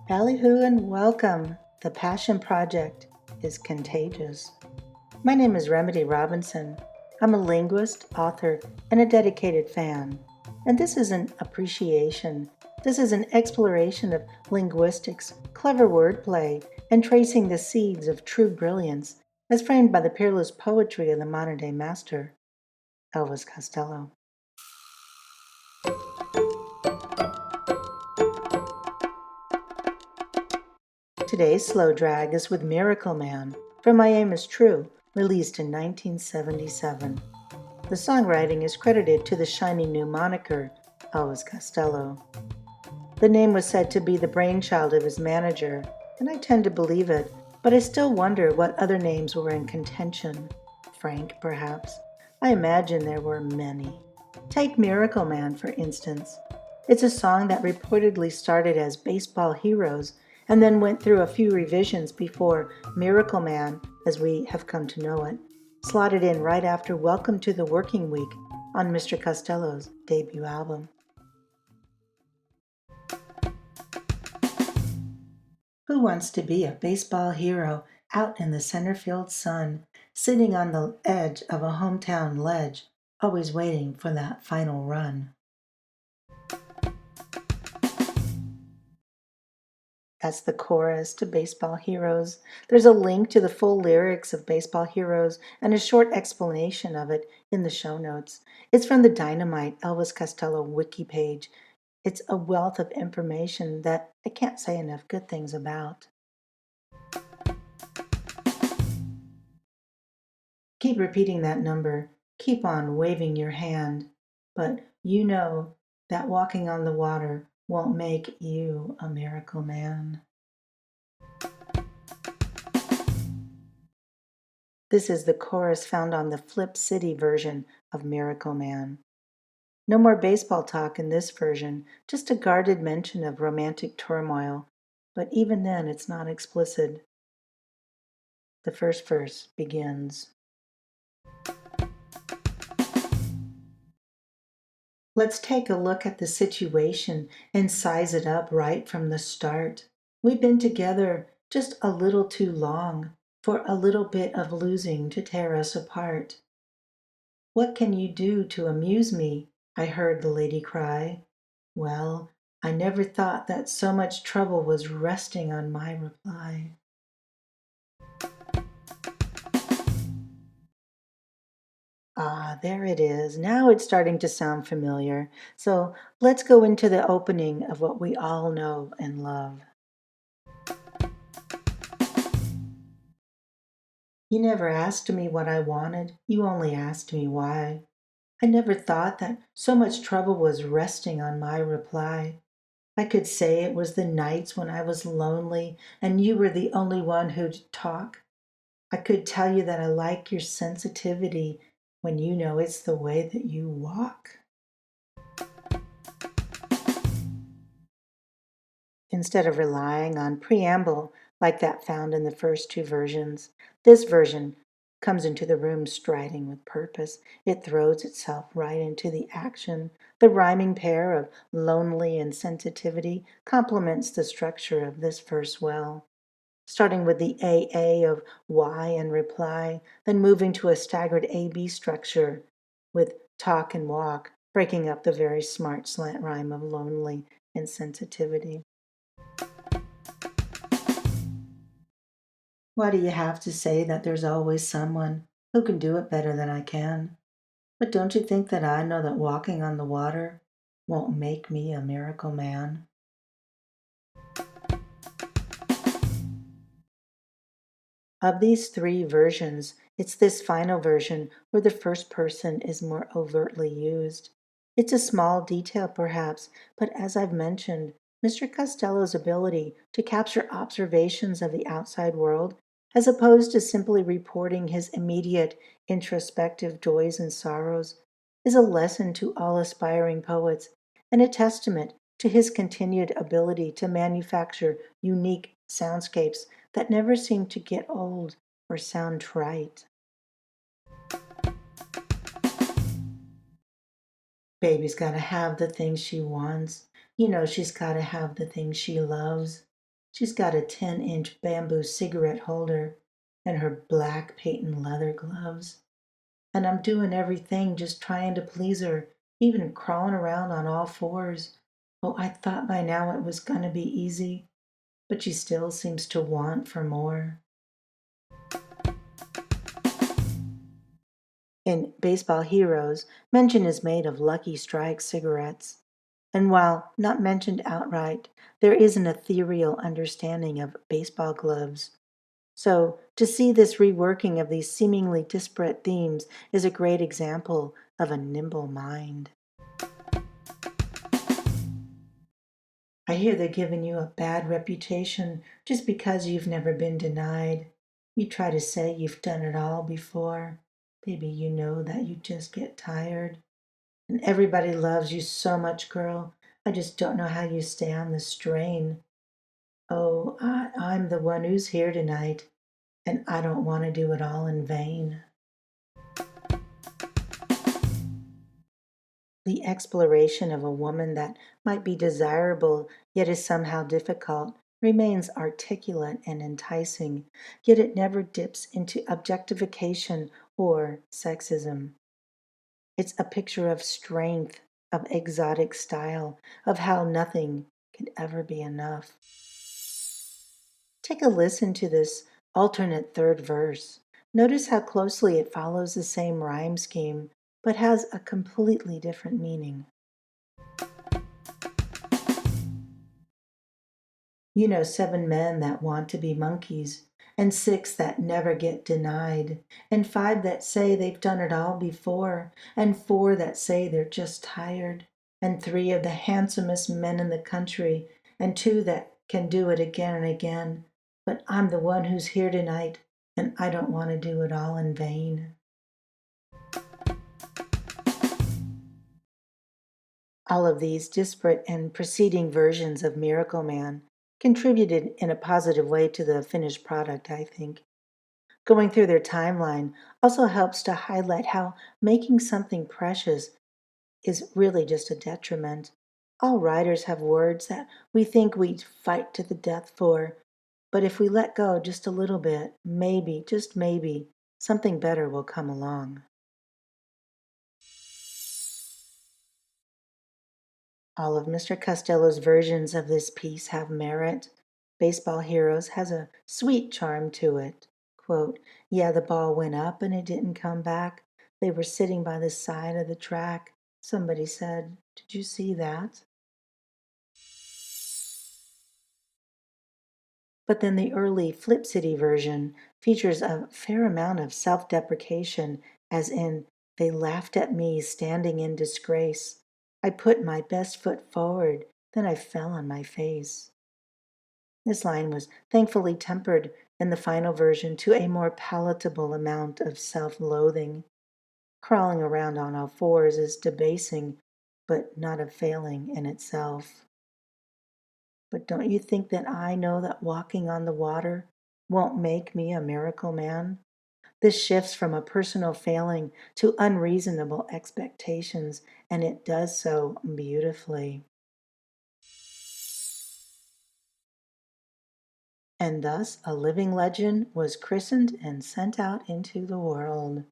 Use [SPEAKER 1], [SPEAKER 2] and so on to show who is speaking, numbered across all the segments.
[SPEAKER 1] Ballyhoo and welcome. The Passion Project is contagious. My name is Remedy Robinson. I'm a linguist, author, and a dedicated fan. And this is an appreciation. This is an exploration of linguistics, clever wordplay, and tracing the seeds of true brilliance as framed by the peerless poetry of the modern day master, Elvis Costello. Today's slow drag is with Miracle Man from My Aim is True, released in 1977. The songwriting is credited to the shiny new moniker, Elvis Costello. The name was said to be the brainchild of his manager, and I tend to believe it, but I still wonder what other names were in contention. Frank, perhaps. I imagine there were many. Take Miracle Man, for instance. It's a song that reportedly started as Baseball Heroes and then went through a few revisions before Miracle Man, as we have come to know it, slotted in right after Welcome to the Working Week on Mr. Costello's debut album. Who wants to be a baseball hero out in the center field sun, sitting on the edge of a hometown ledge, always waiting for that final run? That's the chorus to Baseball Heroes. There's a link to the full lyrics of Baseball Heroes and a short explanation of it in the show notes. It's from the Dynamite Elvis Costello wiki page. It's a wealth of information that I can't say enough good things about. Keep repeating that number. Keep on waving your hand. But you know that walking on the water won't make you a miracle man. This is the chorus found on the Flip City version of Miracle Man. No more baseball talk in this version, just a guarded mention of romantic turmoil, but even then it's not explicit. The first verse begins. Let's take a look at the situation and size it up right from the start. We've been together just a little too long for a little bit of losing to tear us apart. What can you do to amuse me? I heard the lady cry. Well, I never thought that so much trouble was resting on my reply. Ah, there it is. Now it's starting to sound familiar. So let's go into the opening of what we all know and love. You never asked me what I wanted, you only asked me why. I never thought that so much trouble was resting on my reply. I could say it was the nights when I was lonely and you were the only one who'd talk. I could tell you that I like your sensitivity when you know it's the way that you walk. Instead of relying on preamble like that found in the first two versions, this version comes into the room striding with purpose. It throws itself right into the action. The rhyming pair of lonely and sensitivity complements the structure of this verse well. Starting with the AA of why and reply, then moving to a staggered AB structure with talk and walk, breaking up the very smart slant rhyme of lonely and sensitivity. Why do you have to say that there's always someone who can do it better than I can? But don't you think that I know that walking on the water won't make me a miracle man? Of these three versions, it's this final version where the first person is more overtly used. It's a small detail, perhaps, but as I've mentioned, Mr. Costello's ability to capture observations of the outside world, as opposed to simply reporting his immediate introspective joys and sorrows, is a lesson to all aspiring poets and a testament to his continued ability to manufacture unique soundscapes that never seem to get old or sound trite. Baby's gotta have the things she wants. You know she's gotta have the things she loves. She's got a 10-inch bamboo cigarette holder and her black patent leather gloves. And I'm doing everything just trying to please her, even crawling around on all fours. Oh, I thought by now it was gonna be easy, but she still seems to want for more. In Baseball Heroes, mention is made of Lucky Strike cigarettes. And while not mentioned outright, there is an ethereal understanding of baseball gloves. So, to see this reworking of these seemingly disparate themes is a great example of a nimble mind. I hear they're giving you a bad reputation just because you've never been denied. You try to say you've done it all before. Baby, you know that you just get tired. And everybody loves you so much, girl. I just don't know how you stay on the strain. Oh, I'm the one who's here tonight, and I don't want to do it all in vain. The exploration of a woman that might be desirable yet is somehow difficult remains articulate and enticing, yet it never dips into objectification or sexism. It's a picture of strength, of exotic style, of how nothing could ever be enough. Take a listen to this alternate third verse. Notice how closely it follows the same rhyme scheme, but has a completely different meaning. You know 7 men that want to be monkeys, and 6 that never get denied, and 5 that say they've done it all before, and 4 that say they're just tired, and 3 of the handsomest men in the country, and 2 that can do it again and again. But I'm the one who's here tonight, and I don't want to do it all in vain. All of these disparate and preceding versions of Miracle Man contributed in a positive way to the finished product, I think. Going through their timeline also helps to highlight how making something precious is really just a detriment. All writers have words that we think we'd fight to the death for, but if we let go just a little bit, maybe, just maybe, something better will come along. All of Mr. Costello's versions of this piece have merit. Baseball Heroes has a sweet charm to it. Quote, yeah, the ball went up and it didn't come back. They were sitting by the side of the track. Somebody said, did you see that? But then the early Flip City version features a fair amount of self deprecation, as in, they laughed at me standing in disgrace. I put my best foot forward, then I fell on my face. This line was thankfully tempered in the final version to a more palatable amount of self loathing. Crawling around on all fours is debasing, but not a failing in itself. But don't you think that I know that walking on the water won't make me a miracle man? This shifts from a personal failing to unreasonable expectations, and it does so beautifully. And thus a living legend was christened and sent out into the world.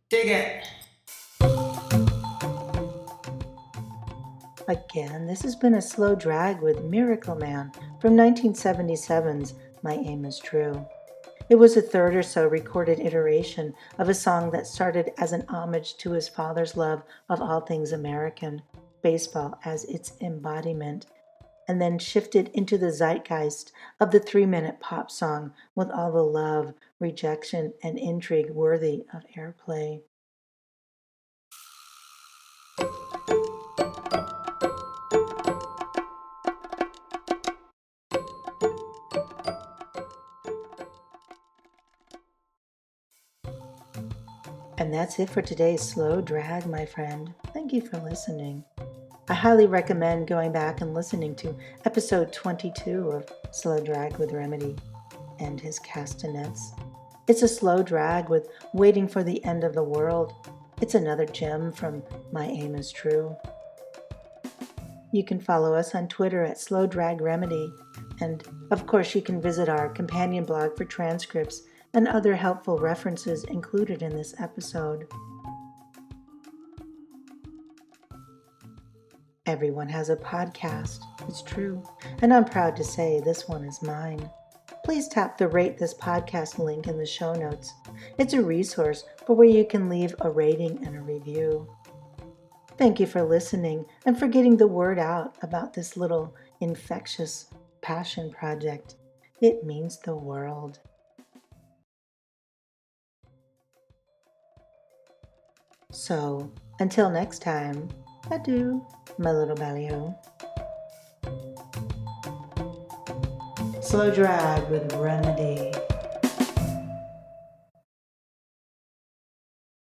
[SPEAKER 1] Dig it! Again, this has been a slow drag with Miracle Man from 1977's My Aim is True. It was a third or so recorded iteration of a song that started as an homage to his father's love of all things American, baseball as its embodiment, and then shifted into the zeitgeist of the 3-minute pop song with all the love, rejection, and intrigue worthy of airplay. And that's it for today's slow drag, my friend. Thank you for listening. I highly recommend going back and listening to episode 22 of Slow Drag with Remedy and his castanets. It's a slow drag with Waiting for the End of the World. It's another gem from My Aim is True. You can follow us on Twitter at Slow Drag Remedy. And, of course, you can visit our companion blog for transcripts and other helpful references included in this episode. Everyone has a podcast, it's true, and I'm proud to say this one is mine. Please tap the Rate This Podcast link in the show notes. It's a resource for where you can leave a rating and a review. Thank you for listening and for getting the word out about this little infectious passion project. It means the world. So, until next time, adieu, my little ballyhoo. Slow drag with Remedy.